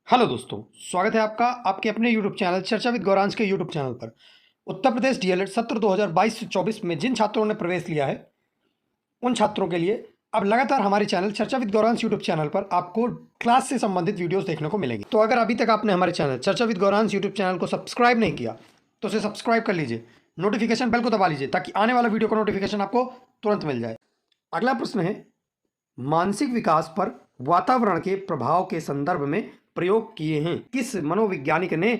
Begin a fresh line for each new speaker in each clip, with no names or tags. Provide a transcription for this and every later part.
Hello दोस्तों, स्वागत है आपका आपके अपने यूट्यूब चैनल चर्चा विद गौरांश के यूट्यूब चैनल पर। उत्तर प्रदेश डीएलएड सत्र 2022 से 24 में जिन छात्रों ने प्रवेश लिया है उन छात्रों के लिए अब लगातार हमारे चैनल चर्चा विद गौरांश यूट्यूब चैनल पर आपको क्लास से संबंधित वीडियोस देखने को मिलेंगी। तो अगर अभी तक आपने हमारे चैनल चर्चा विद गौरांश यूट्यूब चैनल को सब्सक्राइब नहीं किया तो उसे सब्सक्राइब कर लीजिए, नोटिफिकेशन बेल को दबा लीजिए ताकि आने वाला वीडियो का नोटिफिकेशन आपको तुरंत मिल जाए। अगला प्रश्न है, मानसिक विकास पर वातावरण के प्रभाव के संदर्भ में प्रयोग किए हैं। किस मनोवैज्ञानिक ने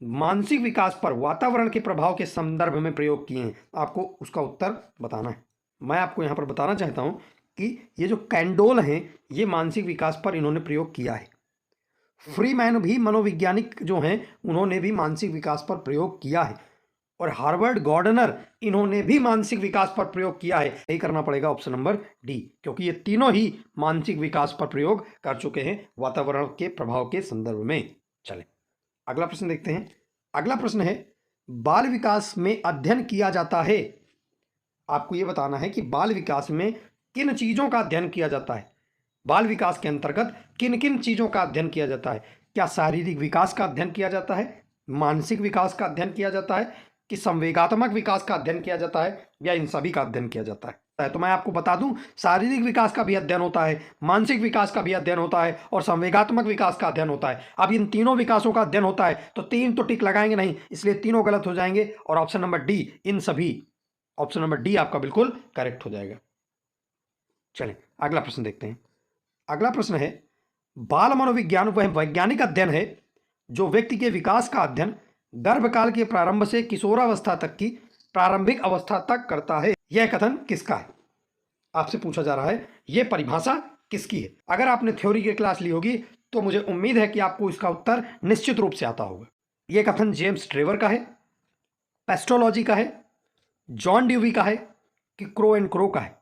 मानसिक विकास पर वातावरण के प्रभाव के संदर्भ में प्रयोग किए हैं? आपको उसका उत्तर बताना है। मैं आपको यहाँ पर बताना चाहता हूँ कि ये जो कैंडोल हैं ये मानसिक विकास पर इन्होंने प्रयोग किया है। फ्रीमैन भी मनोवैज्ञानिक जो हैं उन्होंने भी मानसिक विकास पर प्रयोग किया है और हार्वर्ड गार्डनर इन्होंने भी मानसिक विकास पर प्रयोग किया है। यही करना पड़ेगा ऑप्शन नंबर डी, क्योंकि ये तीनों ही मानसिक विकास पर प्रयोग कर चुके हैं वातावरण के प्रभाव के संदर्भ में। चले अगला प्रश्न देखते हैं। अगला प्रश्न है, बाल विकास में अध्ययन किया जाता है। आपको ये बताना है कि बाल विकास में किन चीजों का अध्ययन किया जाता है। बाल विकास के अंतर्गत किन किन चीजों का अध्ययन किया जाता है? क्या शारीरिक विकास का अध्ययन किया जाता है, मानसिक विकास का अध्ययन किया जाता है, कि संवेगात्मक विकास का अध्ययन किया जाता है, या इन सभी का अध्ययन किया जाता है? तो मैं आपको बता दूं, शारीरिक विकास का भी अध्ययन होता है, मानसिक विकास का भी अध्ययन होता है और संवेगात्मक विकास का अध्ययन होता है। अब इन तीनों विकासों का अध्ययन होता है तो तीन तो टिक लगाएंगे नहीं, इसलिए तीनों गलत हो जाएंगे और ऑप्शन नंबर डी, इन सभी, ऑप्शन नंबर डी आपका बिल्कुल करेक्ट हो जाएगा। चलें अगला प्रश्न देखते हैं। अगला प्रश्न है, बाल मनोविज्ञान वह वैज्ञानिक अध्ययन है जो व्यक्ति के विकास का अध्ययन गर्भकाल के प्रारंभ से किशोरावस्था तक की प्रारंभिक अवस्था तक करता है। यह कथन किसका है? आपसे पूछा जा रहा है यह परिभाषा किसकी है। अगर आपने थ्योरी की क्लास ली होगी तो मुझे उम्मीद है कि आपको इसका उत्तर निश्चित रूप से आता होगा। यह कथन जेम्स ट्रेवर का है, पेस्टोलॉजी का है, जॉन ड्यूवी का है, कि क्रो एंड क्रो का है?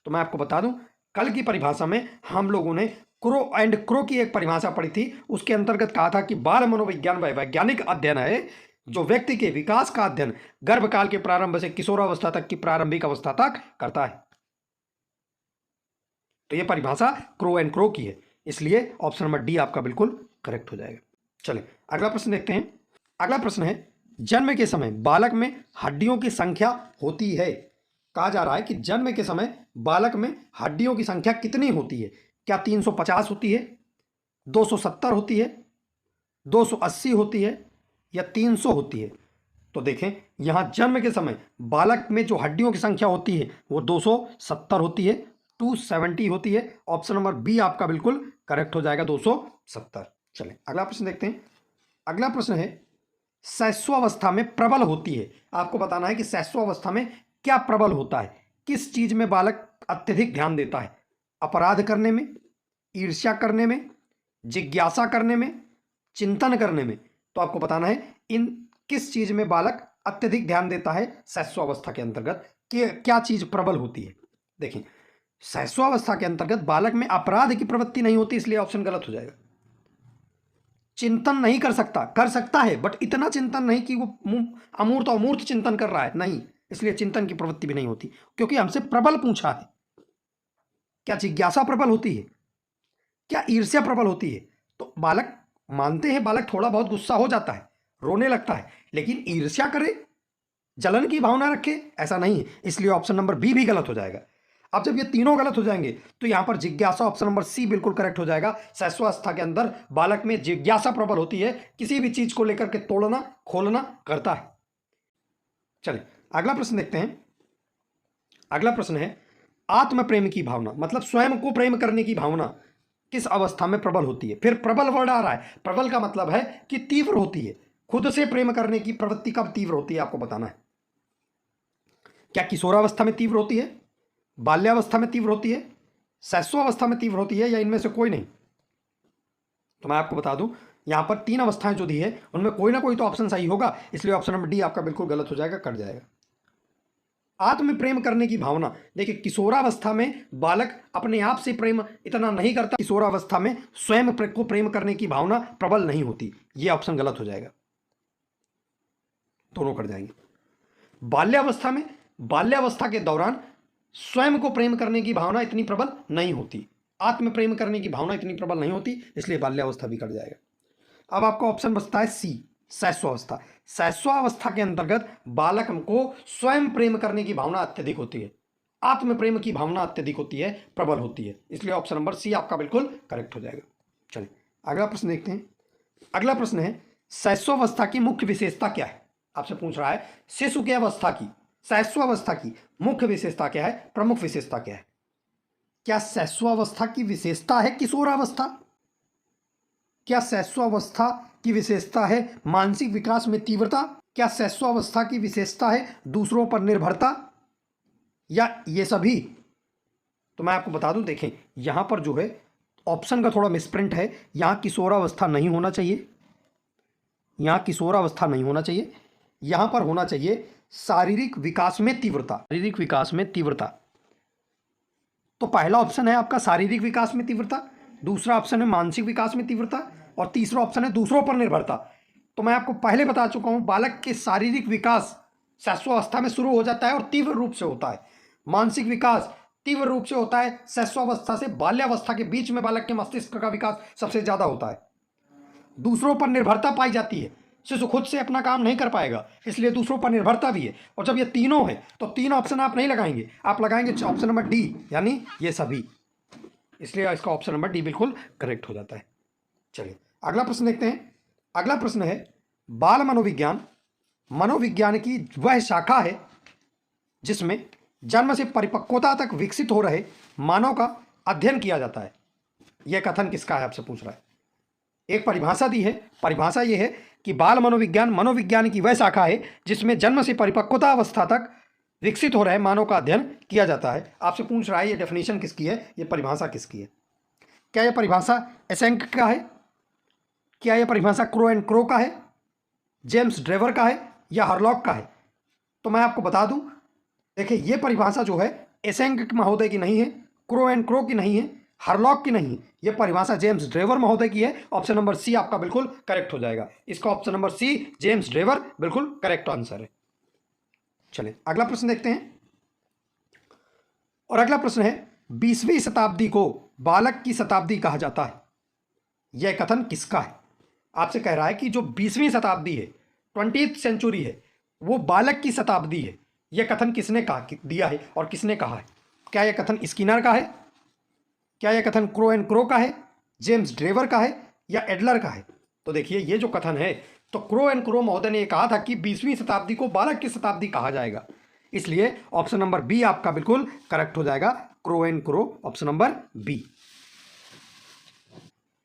तो मैं आपको बता दूं, कल की परिभाषा में हम लोगों ने क्रो एंड क्रो की एक परिभाषा पढ़ी थी। उसके अंतर्गत कहा था कि बाल मनोविज्ञान वह वैज्ञानिक अध्ययन है जो व्यक्ति के विकास का अध्ययन गर्भकाल के प्रारंभ से किशोरावस्था तक की प्रारंभिक अवस्था तक करता है। तो यह परिभाषा क्रो एंड क्रो की है, इसलिए ऑप्शन नंबर डी आपका बिल्कुल करेक्ट हो जाएगा। चलिए अगला प्रश्न देखते हैं। अगला प्रश्न है, जन्म के समय बालक में हड्डियों की संख्या होती है। कहा जा रहा है कि जन्म के समय बालक में हड्डियों की संख्या कितनी होती है? क्या 350 होती है, 270 होती है, 280 होती है, या 300 होती है? तो देखें, यहां जन्म के समय बालक में जो हड्डियों की संख्या होती है वो 270 होती है, 270 होती है। ऑप्शन नंबर बी आपका बिल्कुल करेक्ट हो जाएगा, 270। चलें अगला प्रश्न देखते हैं। अगला प्रश्न है, शैशवावस्था में प्रबल होती है। आपको बताना है कि शैशवावस्था में क्या प्रबल होता है, किस चीज में बालक अत्यधिक ध्यान देता है? अपराध करने में, ईर्ष्या करने में, जिज्ञासा करने में, चिंतन करने में? तो आपको बताना है इन किस चीज में बालक अत्यधिक ध्यान देता है शैशवावस्था के अंतर्गत, क्या चीज प्रबल होती है? देखिए, शैशवावस्था के अंतर्गत बालक में अपराध की प्रवृत्ति नहीं होती, इसलिए ऑप्शन गलत हो जाएगा। चिंतन नहीं कर सकता, कर सकता है बट इतना चिंतन नहीं कि वो अमूर्त अमूर्त चिंतन कर रहा है, नहीं, इसलिए चिंतन की प्रवृत्ति भी नहीं होती, क्योंकि हमसे प्रबल पूछा है। क्या जिज्ञासा प्रबल होती है? क्या ईर्ष्या प्रबल होती है? तो बालक मानते हैं, बालक थोड़ा बहुत गुस्सा हो जाता है, रोने लगता है, लेकिन ईर्ष्या करे, जलन की भावना रखे, ऐसा नहीं है, इसलिए ऑप्शन नंबर बी भी गलत हो जाएगा। अब जब ये तीनों गलत हो जाएंगे तो यहां पर जिज्ञासा, ऑप्शन नंबर सी बिल्कुल करेक्ट हो जाएगा। शैशवावस्था के अंदर बालक में जिज्ञासा प्रबल होती है, किसी भी चीज को लेकर के तोड़ना खोलना करता है। चलिए अगला प्रश्न देखते हैं। अगला प्रश्न है, आत्म प्रेम की भावना, मतलब स्वयं को प्रेम करने की भावना किस अवस्था में प्रबल होती है? फिर प्रबल वर्ड आ रहा है, प्रबल का मतलब है कि तीव्र होती है। खुद से प्रेम करने की प्रवृत्ति कब तीव्र होती है आपको बताना है। क्या किशोरावस्था में तीव्र होती है, बाल्यावस्था में तीव्र होती है, शैशवावस्था में तीव्र होती है, या इनमें से कोई नहीं? तो मैं आपको बता दूं, यहां पर तीन अवस्थाएं जो दी है उनमें कोई ना कोई तो ऑप्शन सही होगा, इसलिए ऑप्शन नंबर डी आपका बिल्कुल गलत हो जाएगा, कट जाएगा। आत्म प्रेम करने की भावना, देखिए किशोरावस्था में बालक अपने आप से प्रेम इतना नहीं करता, किशोरावस्था में स्वयं को प्रेम करने की भावना प्रबल नहीं होती, यह ऑप्शन गलत हो जाएगा, दोनों कट जाएंगे। बाल्यावस्था में, बाल्यावस्था के दौरान स्वयं को प्रेम करने की भावना इतनी प्रबल नहीं होती, आत्म प्रेम करने की भावना इतनी प्रबल नहीं होती, इसलिए बाल्यावस्था भी कट जाएगा। अब आपका ऑप्शन बचता है सी, शैशवावस्था। शैशवावस्था के अंतर्गत बालक को स्वयं प्रेम करने की भावना अत्यधिक होती है, आत्म प्रेम की भावना अत्यधिक होती है, प्रबल होती है। इसलिए ऑप्शन नंबर सी आपका बिल्कुल करेक्ट हो जाएगा। चलिए अगला प्रश्न देखते हैं। अगला प्रश्न है, शैशवावस्था की मुख्य विशेषता क्या है? आपसे पूछ रहा है शिशु की अवस्था की, शैशवावस्था की मुख्य विशेषता क्या है, प्रमुख विशेषता क्या है? क्या शैशवावस्था की विशेषता है किशोरावस्था? क्या शैशवावस्था की विशेषता है मानसिक विकास में तीव्रता? क्या शैशवावस्था की विशेषता है दूसरों पर निर्भरता, या ये सभी? तो मैं आपको बता दूं, देखें यहां पर जो है ऑप्शन का थोड़ा मिसप्रिंट है। यहां किशोरावस्था नहीं होना चाहिए, यहां किशोरावस्था नहीं होना चाहिए, यहां पर होना चाहिए शारीरिक विकास में तीव्रता, शारीरिक विकास में तीव्रता। तो पहला ऑप्शन है आपका शारीरिक विकास में तीव्रता, दूसरा ऑप्शन है मानसिक विकास में तीव्रता, और तीसरा ऑप्शन है दूसरों पर निर्भरता। तो मैं आपको पहले बता चुका हूं, बालक के शारीरिक विकास शैशवावस्था में शुरू हो जाता है और तीव्र रूप से होता है। मानसिक विकास तीव्र रूप से होता है शैशवावस्था से बाल्यावस्था के बीच में, बालक के मस्तिष्क का विकास सबसे ज्यादा होता है। दूसरों पर निर्भरता पाई जाती है, शिशु खुद से अपना काम नहीं कर पाएगा, इसलिए दूसरों पर निर्भरता भी है। और जब ये तीनों है तो तीन ऑप्शन आप नहीं लगाएंगे, आप लगाएंगे ऑप्शन नंबर डी, यानी ये सभी। इसलिए इसका ऑप्शन नंबर डी बिल्कुल करेक्ट हो जाता है। चलिए अगला प्रश्न देखते हैं। अगला प्रश्न है, बाल मनोविज्ञान मनोविज्ञान की वह शाखा है जिसमें जन्म से परिपक्वता तक विकसित हो रहे मानव का अध्ययन किया जाता है। यह कथन किसका है? आपसे पूछ रहा है। एक परिभाषा दी है, परिभाषा यह है कि बाल मनोविज्ञान मनोविज्ञान की वह शाखा है जिसमें जन्म से परिपक्वता अवस्था तक विकसित हो रहे मानव का अध्ययन किया जाता है। आपसे पूछ रहा है ये डेफिनेशन किसकी है, ये परिभाषा किसकी है? क्या यह परिभाषा एसेंक का है? क्या यह परिभाषा क्रो एंड क्रो का है, जेम्स ड्रेवर का है, या हरलॉक का है? तो मैं आपको बता दूं, देखिए ये परिभाषा जो है एसेंक महोदय की नहीं है, क्रो एंड क्रो की नहीं है, हरलॉक की नहीं, यह परिभाषा जेम्स ड्रेवर महोदय की है। ऑप्शन नंबर सी आपका बिल्कुल करेक्ट हो जाएगा। इसका option number C James Drever बिल्कुल करेक्ट आंसर है। चलिए अगला प्रश्न देखते हैं। और अगला प्रश्न है, 20वीं शताब्दी को बालक की शताब्दी कहा जाता है। यह कथन किसका है? आपसे कह रहा है कि जो 20वीं शताब्दी है, 20th सेंचुरी है, वो बालक की शताब्दी है। यह कथन किसने कहा दिया है और किसने कहा है? क्या यह कथन स्किनर का है? क्या यह कथन क्रो एंड क्रो का है, जेम्स ड्रेवर का है, या एडलर का है? तो देखिए ये जो कथन है, तो क्रो एंड क्रो महोदय ने कहा था कि 20वीं शताब्दी को बालक की शताब्दी कहा जाएगा, इसलिए ऑप्शन नंबर बी आपका बिल्कुल करेक्ट हो जाएगा, crow and crow, option number B.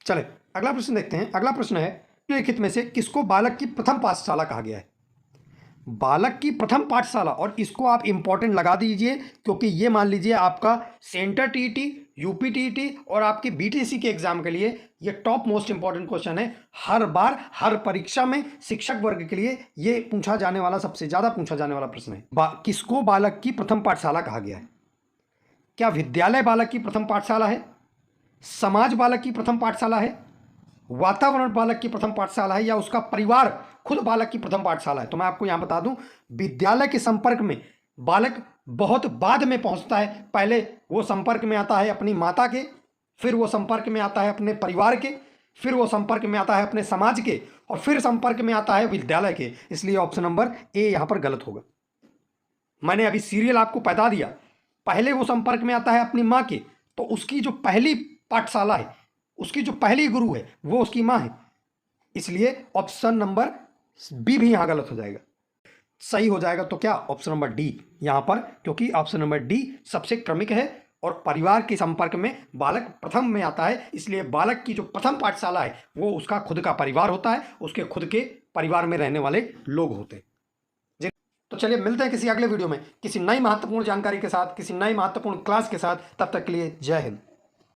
चले अगला प्रश्न देखते हैं। अगला प्रश्न है, निम्नलिखित में से किसको बालक की प्रथम पाठशाला कहा गया है? बालक की प्रथम पाठशाला, और इसको आप इंपॉर्टेंट लगा दीजिए क्योंकि ये मान लीजिए आपका सेंटर टीईटी, यूपी टीईटी और आपके बीटीसी के एग्जाम के लिए ये टॉप मोस्ट इंपॉर्टेंट क्वेश्चन है। हर बार हर परीक्षा में शिक्षक वर्ग के लिए ये पूछा जाने वाला, सबसे ज्यादा पूछा जाने वाला प्रश्न है। किसको बालक की प्रथम पाठशाला कहा गया है? क्या विद्यालय बालक की प्रथम पाठशाला है, समाज बालक की प्रथम पाठशाला है, वातावरण बालक की प्रथम पाठशाला है, या उसका परिवार खुद बालक की प्रथम पाठशाला है? तो मैं आपको यहां बता दूं, विद्यालय के संपर्क में बालक बहुत बाद में पहुंचता है। पहले वो संपर्क में आता है अपनी माता के, फिर वो संपर्क में आता है अपने परिवार के, फिर वो संपर्क में आता है अपने समाज के, और फिर संपर्क में आता है विद्यालय के। इसलिए ऑप्शन नंबर ए यहां पर गलत होगा। मैंने अभी सीरियल आपको बता दिया, पहले वो संपर्क में आता है अपनी माँ के, तो उसकी जो पहली पाठशाला है, उसकी जो पहली गुरु है वो उसकी माँ है। इसलिए ऑप्शन नंबर बी भी यहां गलत हो जाएगा। सही हो जाएगा तो क्या? ऑप्शन नंबर डी यहां पर, क्योंकि ऑप्शन नंबर डी सबसे क्रमिक है और परिवार के संपर्क में बालक प्रथम में आता है। इसलिए बालक की जो प्रथम पाठशाला है वो उसका खुद का परिवार होता है, उसके खुद के परिवार में रहने वाले लोग होते हैं। तो चलिए मिलते हैं किसी अगले वीडियो में किसी नई महत्वपूर्ण जानकारी के साथ, किसी नई महत्वपूर्ण क्लास के साथ। तब तक के लिए जय हिंद।